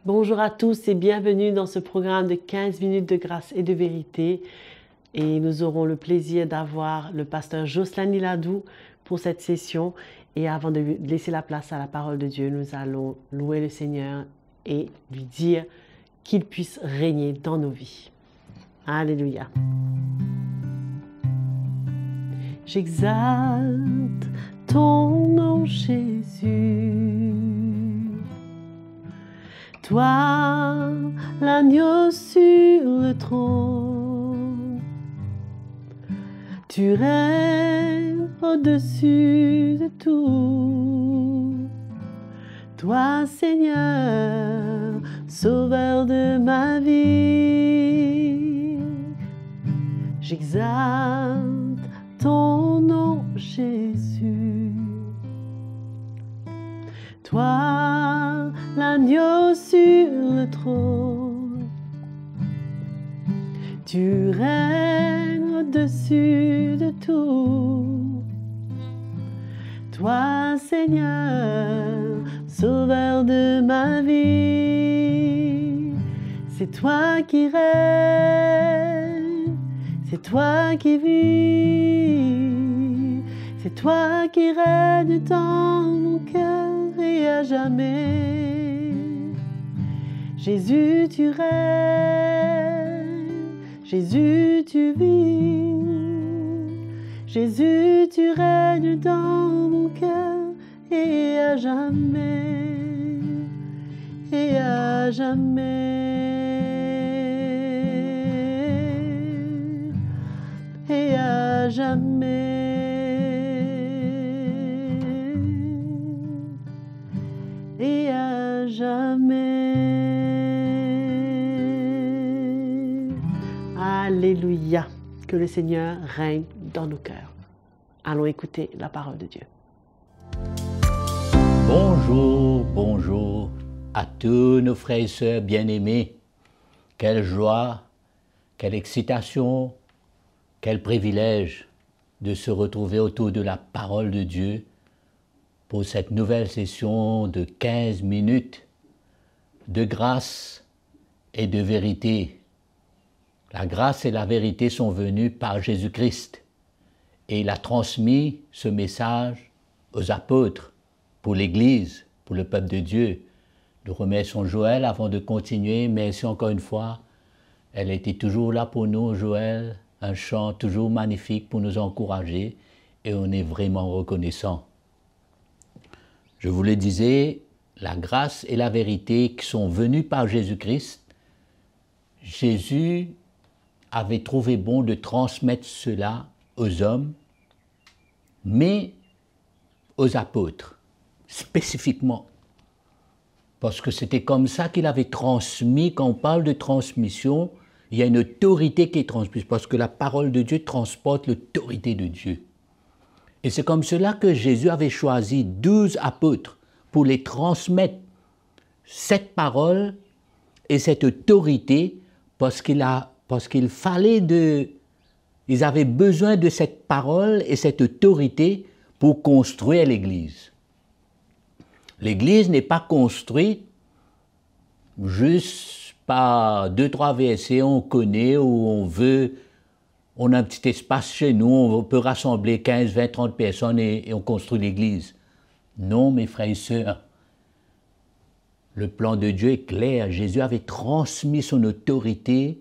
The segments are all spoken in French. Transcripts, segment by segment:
Bonjour à tous et bienvenue dans ce programme de 15 minutes de grâce et de vérité. Et nous aurons le plaisir d'avoir le pasteur Jocelyn Niladou pour cette session. Et avant de laisser la place à la parole de Dieu, nous allons louer le Seigneur et lui dire qu'il puisse régner dans nos vies. Alléluia. J'exalte ton nom, Jésus. Toi, l'agneau sur le trône, tu règnes au-dessus de tout. Toi, Seigneur, sauveur de ma vie, j'exalte ton nom, Jésus. Toi, l'agneau sur le trône, tu règnes au-dessus de tout. Toi, Seigneur, sauveur de ma vie, c'est toi qui règnes, c'est toi qui vis, c'est toi qui règnes dans mon cœur et à jamais. Jésus, tu règnes, Jésus, tu vis, Jésus, tu règnes dans mon cœur et à jamais, et à jamais, et à jamais, et à jamais. Alléluia, que le Seigneur règne dans nos cœurs. Allons écouter la parole de Dieu. Bonjour, bonjour à tous nos frères et sœurs bien-aimés. Quelle joie, quelle excitation, quel privilège de se retrouver autour de la parole de Dieu pour cette nouvelle session de 15 minutes de grâce et de vérité. La grâce et la vérité sont venues par Jésus-Christ et il a transmis ce message aux apôtres, pour l'Église, pour le peuple de Dieu. Nous remercions Joël avant de continuer. Merci encore une fois. Elle était toujours là pour nous, Joël. Un chant toujours magnifique pour nous encourager et on est vraiment reconnaissant. Je vous le disais, la grâce et la vérité qui sont venues par Jésus-Christ, Jésus avait trouvé bon de transmettre cela aux hommes, mais aux apôtres, spécifiquement. Parce que c'était comme ça qu'il avait transmis. Quand on parle de transmission, il y a une autorité qui est transmise, parce que la parole de Dieu transporte l'autorité de Dieu. Et c'est comme cela que Jésus avait choisi 12 apôtres pour les transmettre cette parole et cette autorité, parce qu'ils avaient besoin de cette parole et cette autorité pour construire l'Église. L'Église n'est pas construite juste par 2-3 versets, on connaît ou on veut, on a un petit espace chez nous, on peut rassembler 15, 20, 30 personnes et on construit l'Église. Non, mes frères et sœurs, le plan de Dieu est clair. Jésus avait transmis son autorité,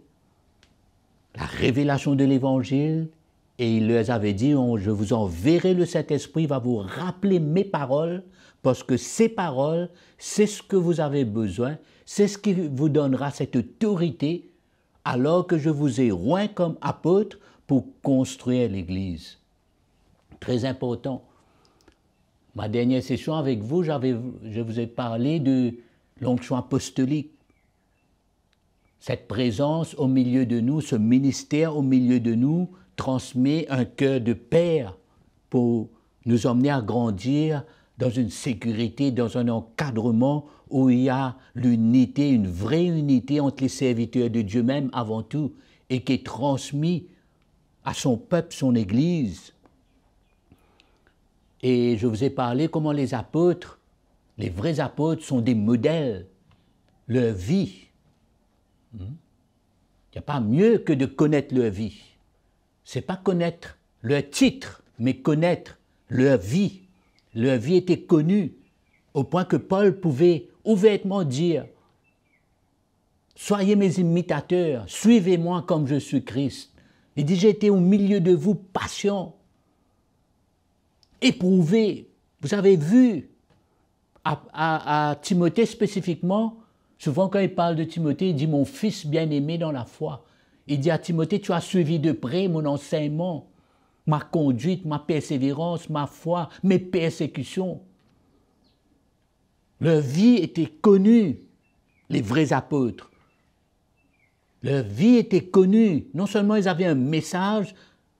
la révélation de l'Évangile, et il leur avait dit, je vous enverrai le Saint-Esprit, il va vous rappeler mes paroles, parce que ces paroles, c'est ce que vous avez besoin, c'est ce qui vous donnera cette autorité, alors que je vous ai oint comme apôtre pour construire l'Église. Très important. Ma dernière session avec vous, je vous ai parlé de l'onction apostolique. Cette présence au milieu de nous, ce ministère au milieu de nous, transmet un cœur de père pour nous emmener à grandir dans une sécurité, dans un encadrement où il y a l'unité, une vraie unité entre les serviteurs de Dieu même avant tout, et qui est transmis à son peuple, son Église. Et je vous ai parlé comment les apôtres, les vrais apôtres sont des modèles. leur vie. Il n'y a pas mieux que de connaître leur vie. Ce n'est pas connaître leur titre, mais connaître leur vie. Leur vie était connue au point que Paul pouvait ouvertement dire « Soyez mes imitateurs, suivez-moi comme je suis Christ. » Il dit « J'ai été au milieu de vous patient, éprouvé. » Vous avez vu, à Timothée spécifiquement, souvent quand il parle de Timothée, il dit « Mon fils bien-aimé dans la foi ». Il dit à Timothée « Tu as suivi de près mon enseignement, ma conduite, ma persévérance, ma foi, mes persécutions. » Leur vie était connue, les vrais apôtres. Leur vie était connue. Non seulement ils avaient un message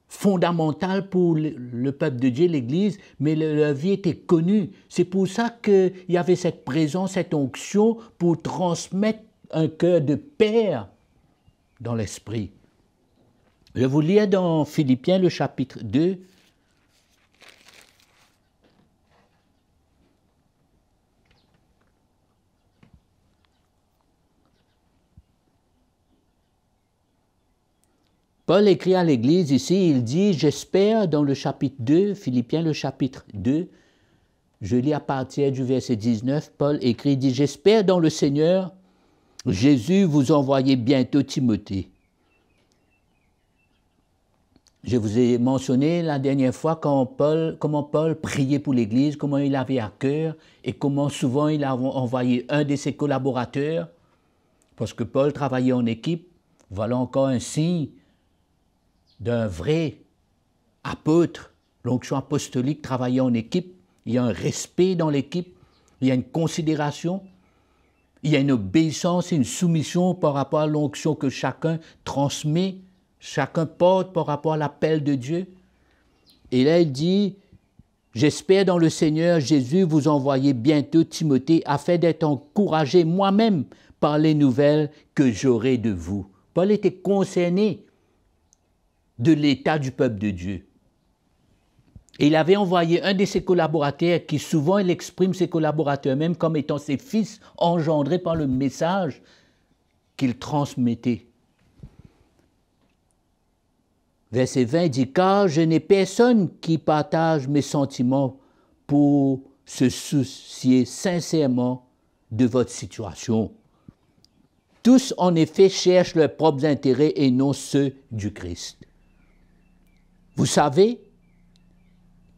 fondamental pour le peuple de Dieu, l'Église, mais leur vie était connue. C'est pour ça qu'il y avait cette présence, cette onction pour transmettre un cœur de père dans l'esprit. Je vais vous lire dans Philippiens le chapitre 2. Paul écrit à l'Église ici, il dit « J'espère » dans le chapitre 2, Philippiens le chapitre 2, je lis à partir du verset 19, Paul écrit, il dit « J'espère dans le Seigneur, Jésus vous envoyez bientôt Timothée. » Je vous ai mentionné la dernière fois comment Paul priait pour l'Église, comment il avait à cœur et comment souvent il a envoyé un de ses collaborateurs, parce que Paul travaillait en équipe. Voilà encore un signe d'un vrai apôtre. L'onction apostolique travaillait en équipe. Il y a un respect dans l'équipe, il y a une considération, il y a une obéissance et une soumission par rapport à l'onction que chacun transmet, chacun porte par rapport à l'appel de Dieu. Et là, il dit, « J'espère dans le Seigneur Jésus vous envoyer bientôt Timothée afin d'être encouragé moi-même par les nouvelles que j'aurai de vous. » Paul était concerné de l'état du peuple de Dieu. Et il avait envoyé un de ses collaborateurs, qui souvent il exprime ses collaborateurs même comme étant ses fils engendrés par le message qu'il transmettait. Verset 20 dit « Car je n'ai personne qui partage mes sentiments pour se soucier sincèrement de votre situation. Tous, en effet, cherchent leurs propres intérêts et non ceux du Christ. Vous savez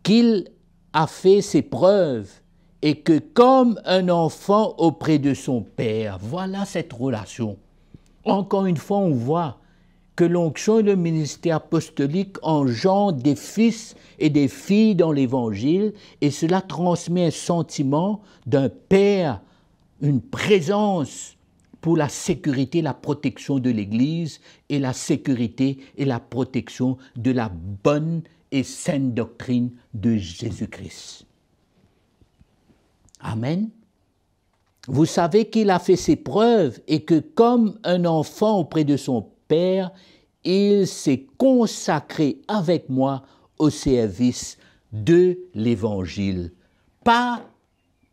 qu'il a fait ses preuves et que comme un enfant auprès de son père, voilà cette relation. Encore une fois, on voit que l'onction et le ministère apostolique engendrent des fils et des filles dans l'Évangile et cela transmet un sentiment d'un père, une présence pour la sécurité et la protection de l'Église et la sécurité et la protection de la bonne et saine doctrine de Jésus-Christ. Amen. Vous savez qu'il a fait ses preuves et que comme un enfant auprès de son Père, il s'est consacré avec moi au service de l'Évangile. Pas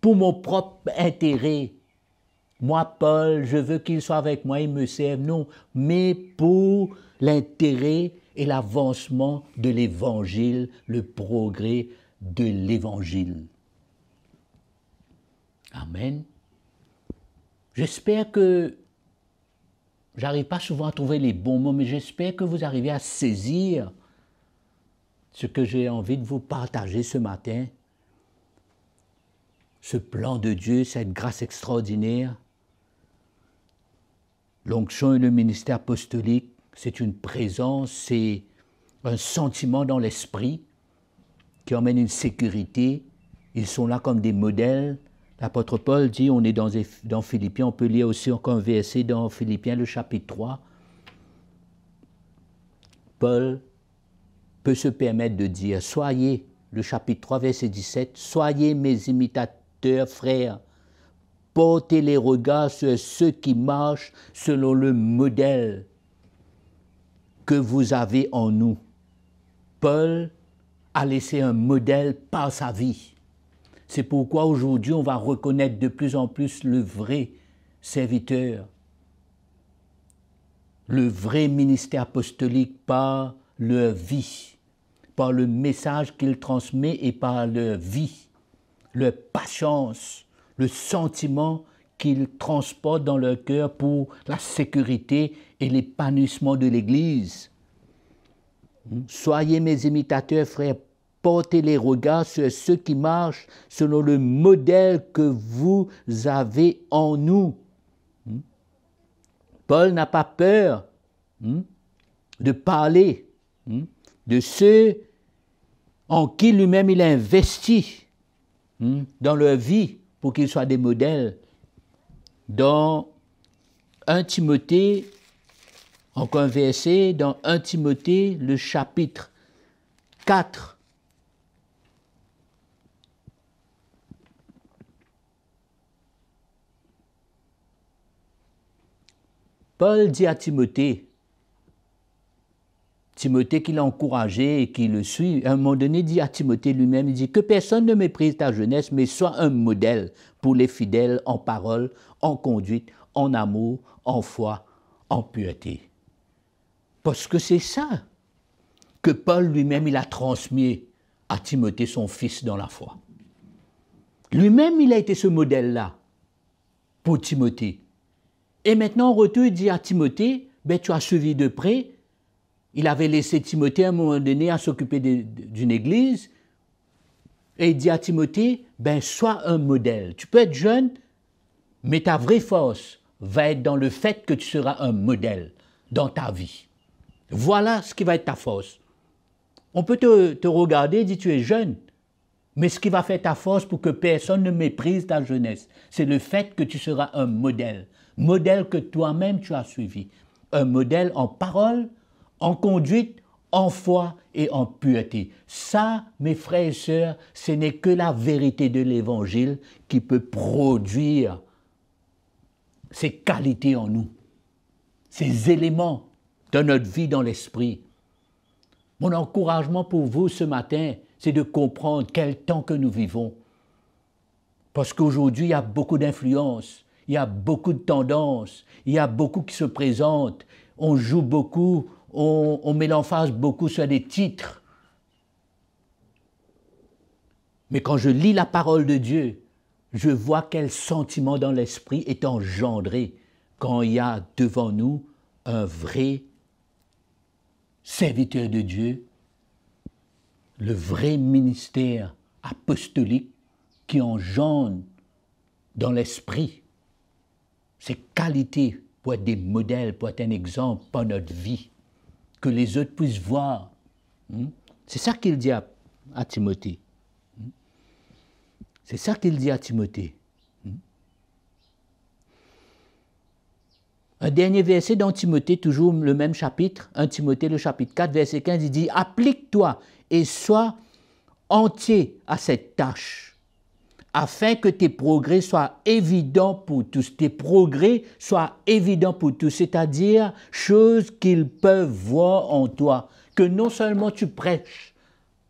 pour mon propre intérêt. Moi, Paul, je veux qu'il soit avec moi, il me serve, non, mais pour l'intérêt et l'avancement de l'Évangile, le progrès de l'Évangile. Amen. J'espère que, j'arrive pas souvent à trouver les bons mots, mais j'espère que vous arrivez à saisir ce que j'ai envie de vous partager ce matin, ce plan de Dieu, cette grâce extraordinaire. L'onction et le ministère apostolique, c'est une présence, c'est un sentiment dans l'esprit qui emmène une sécurité. Ils sont là comme des modèles. L'apôtre Paul dit, on est dans Philippiens, on peut lire aussi encore un verset dans Philippiens, le chapitre 3. Paul peut se permettre de dire, soyez, le chapitre 3, verset 17, soyez mes imitateurs, frères, portez les regards sur ceux qui marchent selon le modèle que vous avez en nous. Paul a laissé un modèle par sa vie. C'est pourquoi aujourd'hui on va reconnaître de plus en plus le vrai serviteurs. Le vrai ministère apostolique par leur vie, par le message qu'ils transmettent et par leur vie, leur patience, le sentiment qu'ils transportent dans leur cœur pour la sécurité et l'épanouissement de l'Église. Soyez mes imitateurs, frères, portez les regards sur ceux qui marchent selon le modèle que vous avez en nous. Paul n'a pas peur de parler de ceux en qui lui-même il a investi dans leur vie pour qu'ils soient des modèles. Dans 1 Timothée, encore un verset, dans 1 Timothée, le chapitre 4. Paul dit à Timothée, Timothée qui l'a encouragé et qui le suit, à un moment donné, dit à Timothée lui-même, il dit que personne ne méprise ta jeunesse, mais sois un modèle pour les fidèles en parole, en conduite, en amour, en foi, en pureté. Parce que c'est ça que Paul lui-même, il a transmis à Timothée, son fils, dans la foi. Lui-même, il a été ce modèle-là pour Timothée. Et maintenant, en retour, il dit à Timothée, ben, tu as suivi de près. Il avait laissé Timothée à un moment donné à s'occuper d'une église. Et il dit à Timothée, ben, sois un modèle. Tu peux être jeune, mais ta vraie force va être dans le fait que tu seras un modèle dans ta vie. Voilà ce qui va être ta force. On peut te regarder et dire tu es jeune, mais ce qui va faire ta force pour que personne ne méprise ta jeunesse, c'est le fait que tu seras un modèle. Modèle que toi-même tu as suivi. Un modèle en parole, en conduite, en foi et en pureté. Ça, mes frères et sœurs, ce n'est que la vérité de l'Évangile qui peut produire ces qualités en nous, ces éléments de notre vie dans l'esprit. Mon encouragement pour vous ce matin, c'est de comprendre quel temps que nous vivons. Parce qu'aujourd'hui, il y a beaucoup d'influences, il y a beaucoup de tendances, il y a beaucoup qui se présentent, on joue beaucoup, on met l'emphase beaucoup sur des titres. Mais quand je lis la parole de Dieu, je vois quel sentiment dans l'esprit est engendré quand il y a devant nous un vrai serviteur de Dieu, le vrai ministère apostolique qui engendre dans l'esprit ces qualités pour être des modèles, pour être un exemple pour notre vie, que les autres puissent voir. C'est ça qu'il dit à Timothée. C'est ça qu'il dit à Timothée. Un dernier verset dans Timothée, toujours le même chapitre, 1 Timothée, le chapitre 4, verset 15, il dit « Applique-toi et sois entier à cette tâche, afin que tes progrès soient évidents pour tous. » Tes progrès soient évidents pour tous, c'est-à-dire choses qu'ils peuvent voir en toi. Que non seulement tu prêches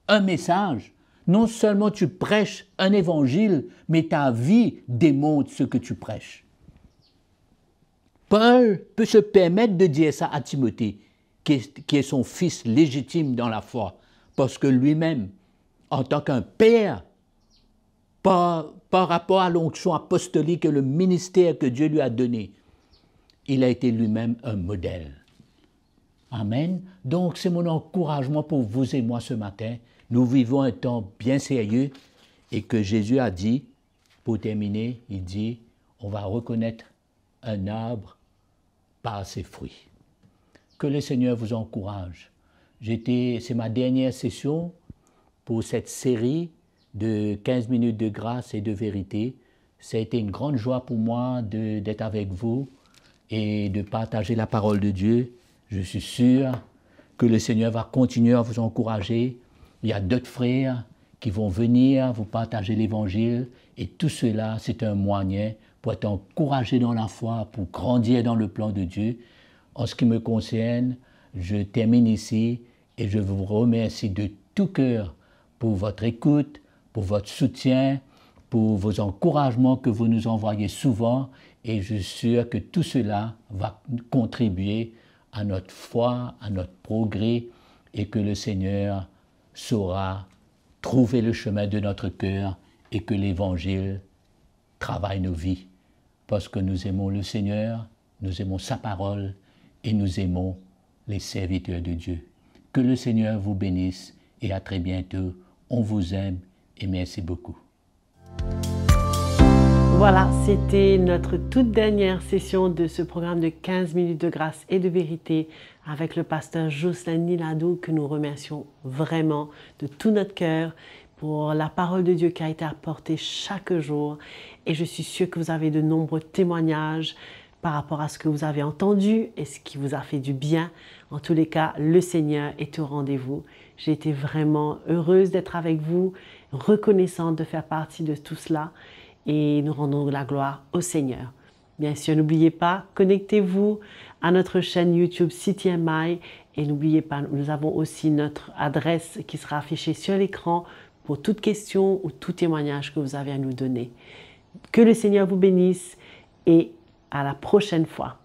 un message, non seulement tu prêches un évangile, mais ta vie démontre ce que tu prêches. Paul peut se permettre de dire ça à Timothée, qui est son fils légitime dans la foi, parce que lui-même, en tant qu'un père, par rapport à l'onction apostolique et le ministère que Dieu lui a donné, il a été lui-même un modèle. Amen. Donc, c'est mon encouragement pour vous et moi ce matin. Nous vivons un temps bien sérieux et que Jésus a dit, pour terminer, il dit, on va reconnaître un arbre par ses fruits. Que le Seigneur vous encourage. C'est ma dernière session pour cette série de 15 minutes de grâce et de vérité. Ça a été une grande joie pour moi d'être avec vous et de partager la parole de Dieu. Je suis sûr que le Seigneur va continuer à vous encourager. Il y a d'autres frères qui vont venir vous partager l'Évangile et tout cela, c'est un moyen pour être encouragé dans la foi, pour grandir dans le plan de Dieu. En ce qui me concerne, je termine ici et je vous remercie de tout cœur pour votre écoute, pour votre soutien, pour vos encouragements que vous nous envoyez souvent Et je suis sûr que tout cela va contribuer à notre foi, à notre progrès, et que le Seigneur saura trouver le chemin de notre cœur et que l'Évangile travaille nos vies. Parce que nous aimons le Seigneur, nous aimons sa parole et nous aimons les serviteurs de Dieu. Que le Seigneur vous bénisse et à très bientôt. On vous aime et merci beaucoup. Voilà, c'était notre toute dernière session de ce programme de 15 minutes de grâce et de vérité avec le pasteur Jocelyn Niladou, que nous remercions vraiment de tout notre cœur pour la parole de Dieu qui a été apportée chaque jour. Et je suis sûre que vous avez de nombreux témoignages par rapport à ce que vous avez entendu et ce qui vous a fait du bien. En tous les cas, le Seigneur est au rendez-vous. J'ai été vraiment heureuse d'être avec vous, reconnaissante de faire partie de tout cela. Et nous rendons la gloire au Seigneur. Bien sûr, n'oubliez pas, connectez-vous à notre chaîne YouTube CTMI et n'oubliez pas, nous avons aussi notre adresse qui sera affichée sur l'écran pour toute question ou tout témoignage que vous avez à nous donner. Que le Seigneur vous bénisse et à la prochaine fois.